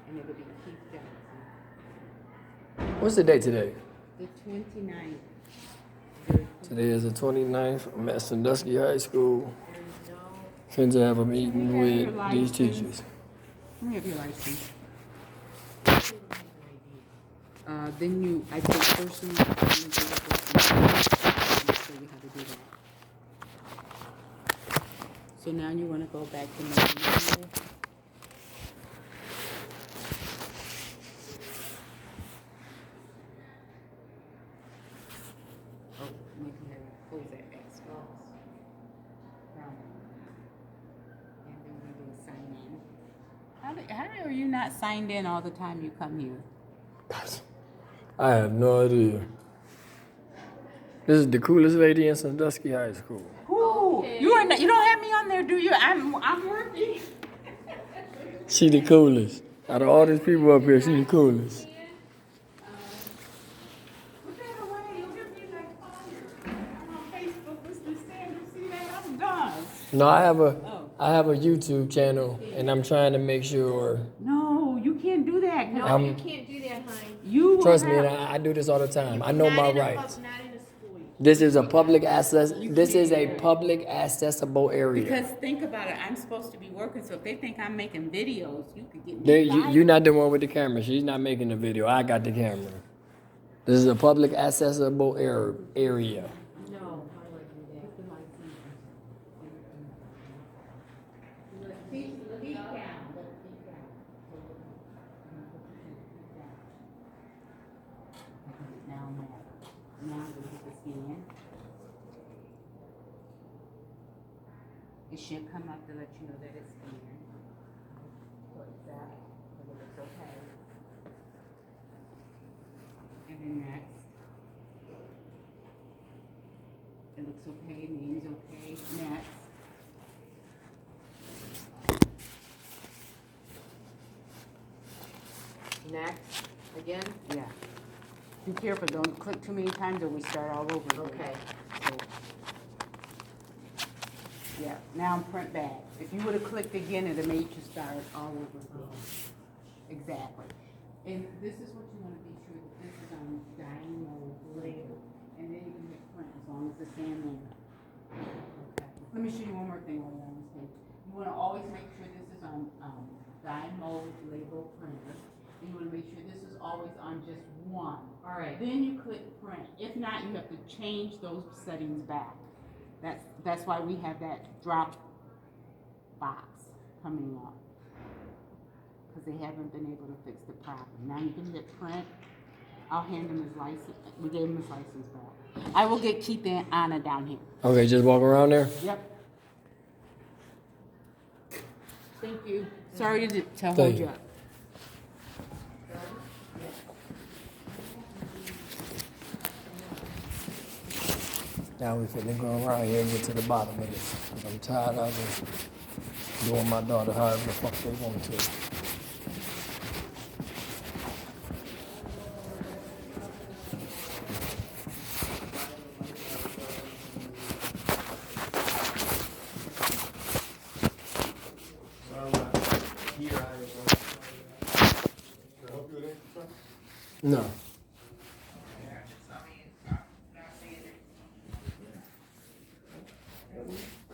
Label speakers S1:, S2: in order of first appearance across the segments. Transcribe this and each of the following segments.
S1: and it'll be Keith Johnson.
S2: What's the date today?
S1: The 29th.
S2: Today is the 29th. I'm at Sandusky High School. Finna have a meeting with these teachers.
S1: Let me have your license. Then I take personal responsibility. I'll show you how to do that. So now you want to go back to making close that back space. And then we do a sign in. How are you not signed in all the time you come here?
S2: I have no idea. This is the coolest lady in Sandusky High School.
S1: Who? Okay. You don't have me on there, do you? I'm working.
S2: She the coolest. Out of all these people up here, she the coolest.
S1: Put that away. You'll get me like fire. I'm on Facebook. Mr. Sanders, see that? I'm done.
S2: No, I have a YouTube channel, and I'm trying to make sure.
S1: No, you can't do that.
S3: No, you can't do that, honey.
S2: Trust me, and I do this all the time. I know my rights.
S3: Not in a school.
S2: This is a public access. This is a public accessible area.
S1: Because think about it. I'm supposed to be working, so if they think I'm making videos, you could get me fired.
S2: You're not the one with the camera. She's not making the video. I got the camera. This is a public accessible area.
S3: No.
S1: Now I'm going to hit the scan. It should come up to let you know that it's scanned. Click that, because it looks okay. And then next. It looks okay, name's okay. Next.
S3: Next. Again?
S1: Yeah. Be careful, don't click too many times or we start all over again.
S3: Okay.
S1: So, yeah, now I'm print back. If you would have clicked again, it'd have made you start all over again. Exactly. And this is what you want to be sure that this is on dyno label. And then you can hit print as long as it's in there. Okay. Let me show you one more thing while you're on this page. You want to always make sure this is on dyno label printer. You want to make sure this is always on just one.
S3: All right.
S1: Then you click print. If not, you have to change those settings back. That's why we have that drop box coming up. Because they haven't been able to fix the problem. Now you can hit print. I'll hand him his license. We gave him his license back. I will get Keith and Anna down here.
S2: Okay, just walk around there?
S1: Yep. Thank you. Sorry to hold you up.
S2: Now we finna go around here and get to the bottom of this. I'm tired of just doing my daughter however the fuck they want to. No.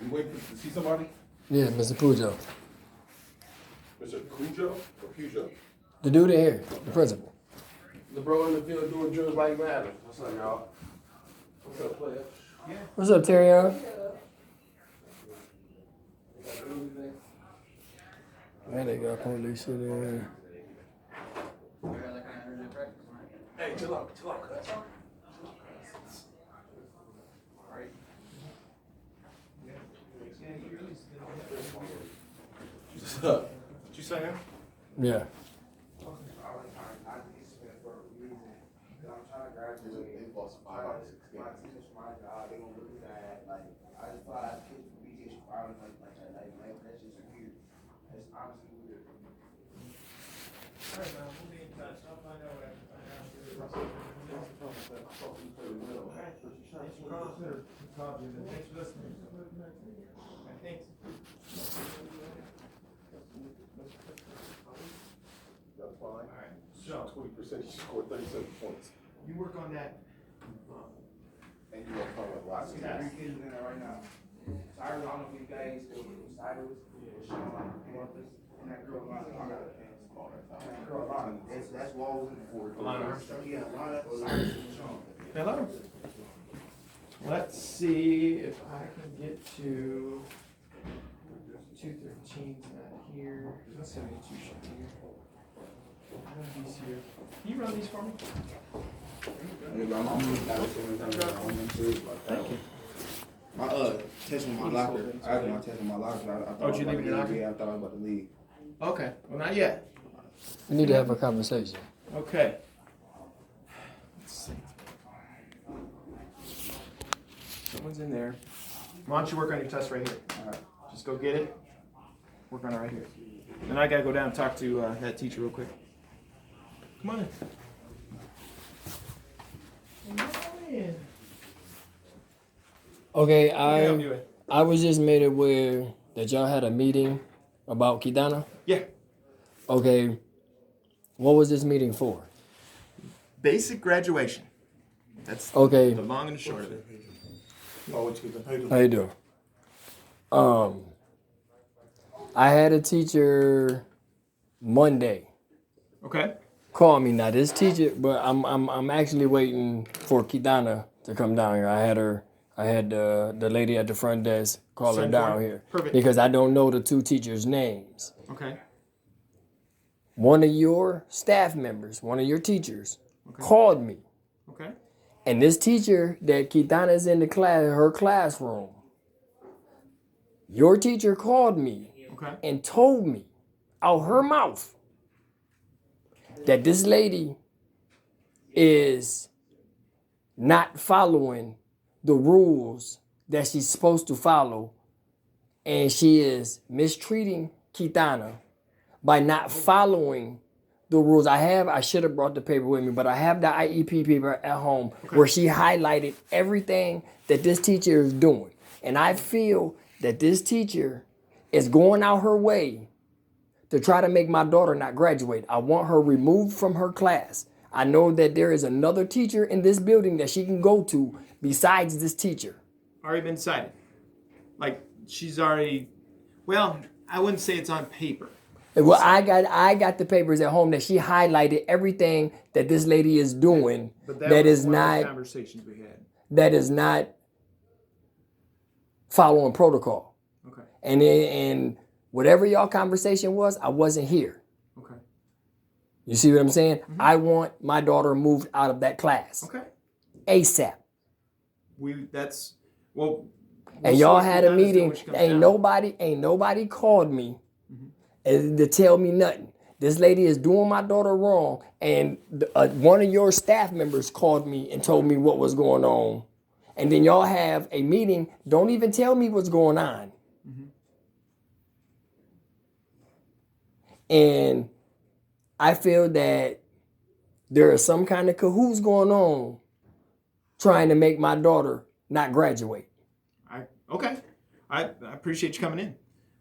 S4: You waiting to see somebody?
S2: Yeah, Mr. Pujo.
S4: Mr. Cujo or Pujo?
S2: The dude in here, the principal.
S4: The bro in the field doing drills like matter. What's up, y'all? What's up, player? Yeah.
S2: What's up, Terry? Man, they got police in there.
S4: Hey, chill out, cuz. Alright. What's up? What you saying?
S2: Yeah.
S4: They lost 5 out of 6 games.
S5: Alright, man, we'll be in touch. I'll find out what I can find out. Thanks for calling. Thanks for listening. Thanks. Show.
S4: 20%, you scored 37 points.
S5: You work on that.
S4: And you gonna come with lots of
S5: Got
S4: tasks.
S5: 3 kids in there right now. Cyrus, I don't know if you guys still with Cyrus, Sean, Marcus, and that girl, Lana. I got a chance. That girl, Lana. That's Walls in the board.
S2: Lana.
S5: Yeah, Lana, Cyrus, and Sean.
S2: Hello. Let's see if I can get to 213's not here. 72 should be here. He's here. Can you run these for me? Thank you.
S5: My test on my locker. I had my test on my locker. I thought
S2: Oh, did you leave it in your locker?
S5: Yeah, I thought I was about to leave.
S2: Okay. Well, not yet.
S6: We need to have a conversation.
S2: Okay. Let's see. Someone's in there. Why don't you work on your test right here?
S5: All right.
S2: Just go get it. Work on it right here. Then I gotta go down and talk to that teacher real quick. Come on in. Come on in.
S6: Okay,
S2: What can I help you
S6: I
S2: with?
S6: I was just made aware that y'all had a meeting about Kidana.
S2: Yeah.
S6: Okay, what was this meeting for?
S2: Basic graduation. That's
S6: Okay,
S2: the long and the short of it.
S4: Oh, what you doing?
S6: how you doing? I had a teacher Monday
S2: Okay.
S6: call me. Now this teacher, but I'm actually waiting for Kidana to come down here. I had the lady at the front desk call her
S2: Send
S6: down
S2: for her?
S6: here
S2: Perfect.
S6: because I don't know the two teachers' names.
S2: Okay.
S6: One of your staff members, one of your teachers, called me.
S2: Okay.
S6: And this teacher that Kitana's in the class, her classroom, your teacher called me
S2: Okay.
S6: and told me out her mouth that this lady is not following the rules that she's supposed to follow, and she is mistreating Kitana by not following the rules. I should have brought the paper with me, but I have the IEP paper at home where she highlighted everything that this teacher is doing. And I feel that this teacher is going out her way to try to make my daughter not graduate. I want her removed from her class. I know that there is another teacher in this building that she can go to besides this teacher.
S2: Already been decided. Like she's already. Well, I wouldn't say it's on paper.
S6: Well, I got the papers at home that she highlighted everything that this lady is doing
S2: But
S6: that
S2: was
S6: is
S2: one of the
S6: not
S2: conversations we had.
S6: that is not following protocol.
S2: Okay.
S6: And whatever y'all conversation was, I wasn't here.
S2: Okay.
S6: You see what I'm saying? I want my daughter moved out of that class
S2: Okay.
S6: ASAP.
S2: That's well.
S6: And
S2: see
S6: y'all
S2: what
S6: had
S2: she
S6: a
S2: does
S6: meeting.
S2: when she comes
S6: Ain't
S2: down.
S6: nobody called me to tell me nothing. This lady is doing my daughter wrong, and one of your staff members called me and told me what was going on. And then y'all have a meeting. Don't even tell me what's going on. And I feel that there is some kind of cahoots going on trying to make my daughter not graduate.
S2: Okay. I appreciate you coming in.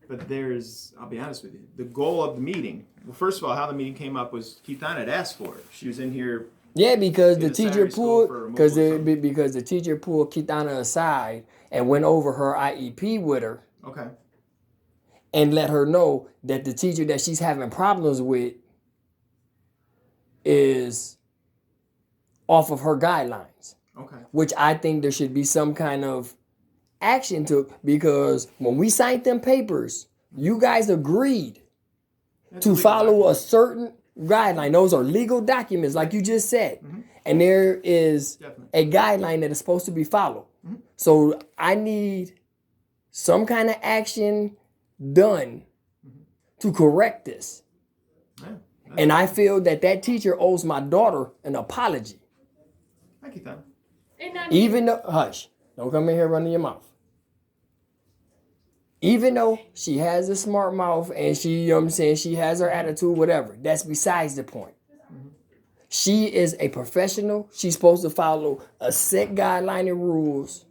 S2: But I'll be honest with you, the goal of the meeting, well, first of all, how the meeting came up was Keithana had asked for it. She was in here.
S6: Yeah, because the
S2: In a
S6: teacher
S2: Saturday school
S6: pulled
S2: for removal or something.
S6: because the teacher pulled Kitana aside and went over her IEP with her
S2: Okay.
S6: and let her know that the teacher that she's having problems with is off of her guidelines,
S2: Okay.
S6: which I think there should be some kind of action to, because when we signed them papers, you guys agreed
S2: That's
S6: to
S2: legal
S6: follow a
S2: document.
S6: certain guideline. Those are legal documents, like you just said. And there is
S2: Definitely.
S6: a guideline that is supposed to be followed. So I need some kind of action done to correct this.
S2: Yeah.
S6: And I feel that that teacher owes my daughter an apology.
S2: Thank you, Keithana.
S3: And I mean,
S6: Even though, hush, don't come in here running your mouth. Even though she has a smart mouth and she, you know what I'm saying, she has her attitude, whatever, that's besides the point. She is a professional. She's supposed to follow a set guideline and rules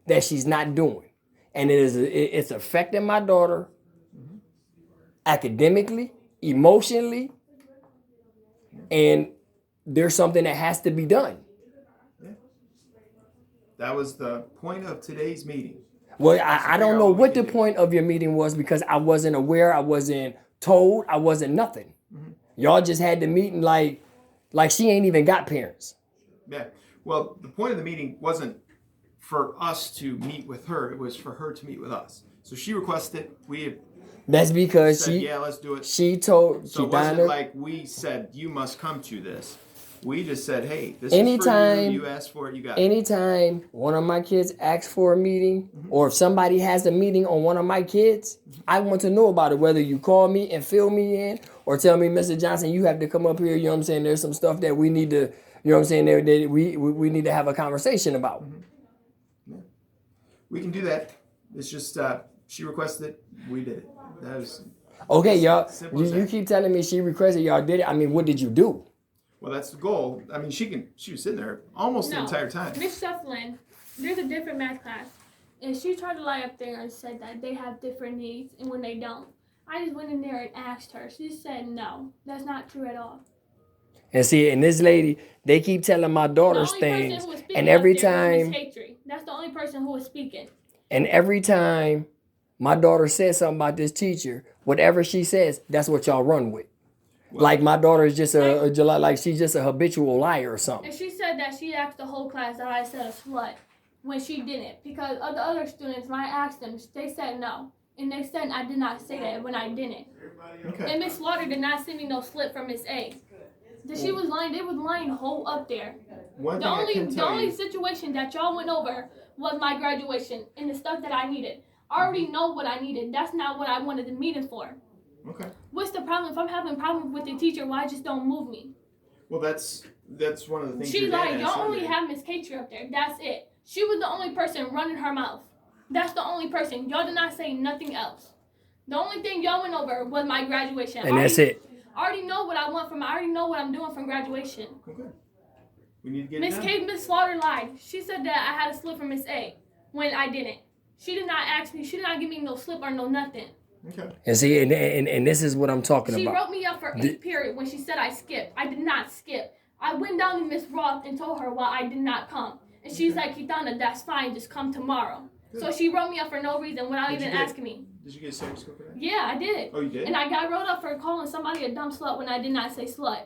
S6: that she's not doing. And it's affecting my daughter academically, emotionally, and there's something that has to be done.
S2: That was the point of today's meeting.
S6: Well, I don't know what the point of your meeting was because I wasn't aware, I wasn't told, I wasn't nothing. Y'all just had the meeting like she ain't even got parents.
S2: Yeah. Well, the point of the meeting wasn't for us to meet with her. It was for her to meet with us. So she requested. We
S6: That's because
S2: said, yeah, let's do it.
S6: she told
S2: So it wasn't like we said, you must come to this. We just said, hey, this is for you. You asked for it. You got it.
S6: Anytime one of my kids asks for a meeting, or if somebody has a meeting on one of my kids, I want to know about it. Whether you call me and fill me in, or tell me, Mr. Johnson, you have to come up here. You know what I'm saying? There's some stuff that we need to, you know what I'm saying? That we need to have a conversation about.
S2: Yeah. We can do that. It's just she requested it. We did it. That was
S6: okay, y'all.
S2: simple as
S6: You
S2: that.
S6: keep telling me she requested, y'all did it. I mean, what did you do?
S2: Well, that's the goal. I mean, she was sitting there almost the entire time.
S7: Miss Shufflin, there's a different math class, and she tried to lie up there and said that they have different needs, and when they don't. I just went in there and asked her. She said no, that's not true at all.
S6: And see, and this lady, they keep telling my daughters things, and every time,
S7: that's the only person who was speaking.
S6: And every time my daughter says something about this teacher, whatever she says, that's what y'all run with. Well, like my daughter is just like she's just a habitual liar or something.
S7: And she said that she asked the whole class that I said a slut when she didn't, because of the other students, when I asked them, they said no. And they said I did not say that when I didn't. Okay. And Miss Slaughter did not send me no slip from Miss A. She was lying. They was lying whole up there. The only situation that y'all went over was my graduation and the stuff that I needed. I already know what I needed. That's not what I wanted the meeting for.
S2: Okay.
S7: What's the problem? If I'm having problems with the teacher, why just don't move me?
S2: Well, that's one of the things.
S7: She lied. Y'all only have Miss Katri up there. That's it. She was the only person running her mouth. That's the only person. Y'all did not say nothing else. The only thing y'all went over was my graduation.
S6: And that's it.
S7: I already know what I want from. I already know what I'm doing from graduation.
S2: Okay. We need to get
S7: Miss Slaughter lied. She said that I had a slip from Miss A when I didn't. She did not ask me. She did not give me no slip or no nothing.
S2: Okay.
S6: And see, and this is what I'm talking about.
S7: She wrote me up for 8th period when she said I skipped. I did not skip. I went down to Miss Roth and told her why I did not come. And she's like, Kitana, that's fine. Just come tomorrow. Good. So she wrote me up for no reason without even asking me.
S2: Did you get a Sunday school for that?
S7: Yeah, I did.
S2: Oh, you did?
S7: And I got wrote up for calling somebody a dumb slut when I did not say slut.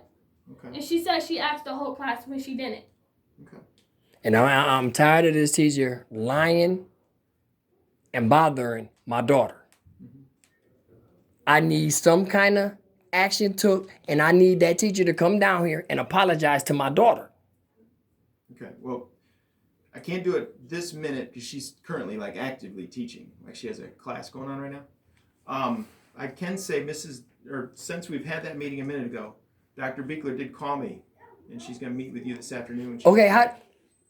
S7: Okay. And she said she asked the whole class when she didn't.
S2: Okay.
S6: And I'm tired of this teacher lying and bothering my daughter. I need some kind of action took, and I need that teacher to come down here and apologize to my daughter.
S2: Okay, well, I can't do it this minute because she's currently like actively teaching. Like she has a class going on right now. I can say since we've had that meeting a minute ago, Dr. Beekler did call me, and she's going to meet with you this afternoon.
S6: Okay,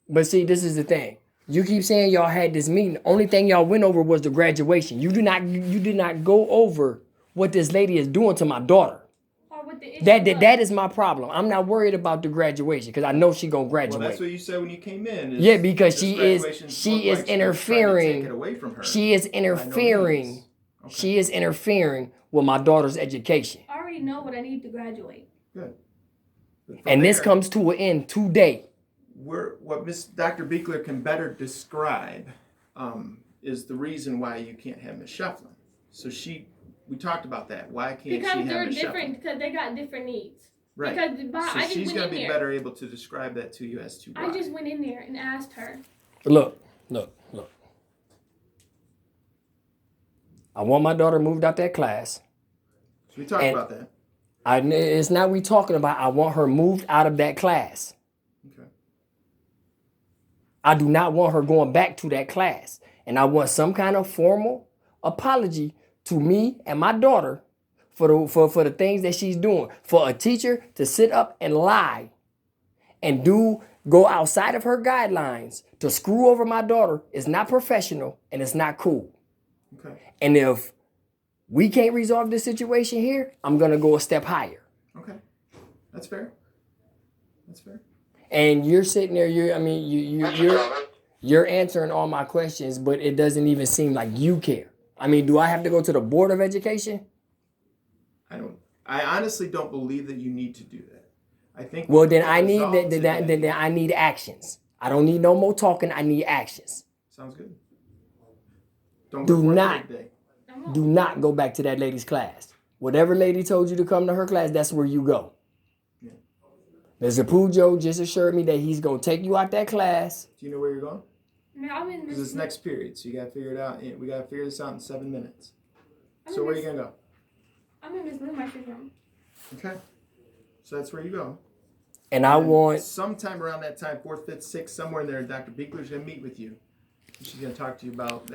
S6: but see, this is the thing. You keep saying y'all had this meeting. The only thing y'all went over was the graduation. You did not go over what this lady is doing to my daughter. That is my problem. I'm not worried about the graduation because I know she's gonna graduate.
S2: Well, that's what you said when you came in.
S6: Yeah, because she is interfering. She is interfering. Okay. She is interfering with my daughter's education.
S7: I already know what I need to graduate.
S2: Good.
S6: And this comes to an end today.
S2: What Dr. Beekler can better describe is the reason why you can't have Miss Shufflin. So we talked about that. Why can't she have Miss Shufflin?
S7: Because they're different. Because they got different needs.
S2: Right. So she's going to be better able to describe that to you as to why.
S7: I just went in there and asked her.
S6: Look. I want my daughter moved out that class.
S2: So we talked about that.
S6: It's not we talking about. I want her moved out of that class.
S2: Okay.
S6: I do not want her going back to that class. And I want some kind of formal apology to me and my daughter for the things that she's doing. For a teacher to sit up and lie and go outside of her guidelines to screw over my daughter is not professional and it's not cool.
S2: Okay.
S6: And if we can't resolve this situation here, I'm going to go a step higher.
S2: Okay. That's fair.
S6: And you're sitting there, you're answering all my questions, but it doesn't even seem like you care. I mean, do I have to go to the Board of Education?
S2: I honestly don't believe that you need to do that. I think.
S6: Well,
S2: we
S6: then
S2: can
S6: I need
S2: resolve today.
S6: then I need actions. I don't need no more talking. I need actions.
S2: Sounds good. Don't
S6: Do
S2: go to work
S6: not.
S2: today.
S6: Do not go back to that lady's class. Whatever lady told you to come to her class, that's where you go.
S2: Yeah.
S6: Mr. Pujo just assured me that he's gonna take you out that class.
S2: Do you know where you're going?
S7: No, I'm in
S2: Because
S7: this.
S2: it's next period, so you gotta figure it out. We gotta figure this out in 7 minutes.
S7: I'm
S2: So
S7: in
S2: where are you
S7: Miss-
S2: gonna go?
S7: I'm in Miss Newmarch's room.
S2: Okay. So that's where you go.
S6: And I
S2: And
S6: want
S2: sometime around that time, 4th, 5th, 6th, somewhere in there, Dr. Beekler's gonna meet with you. She's gonna talk to you about that.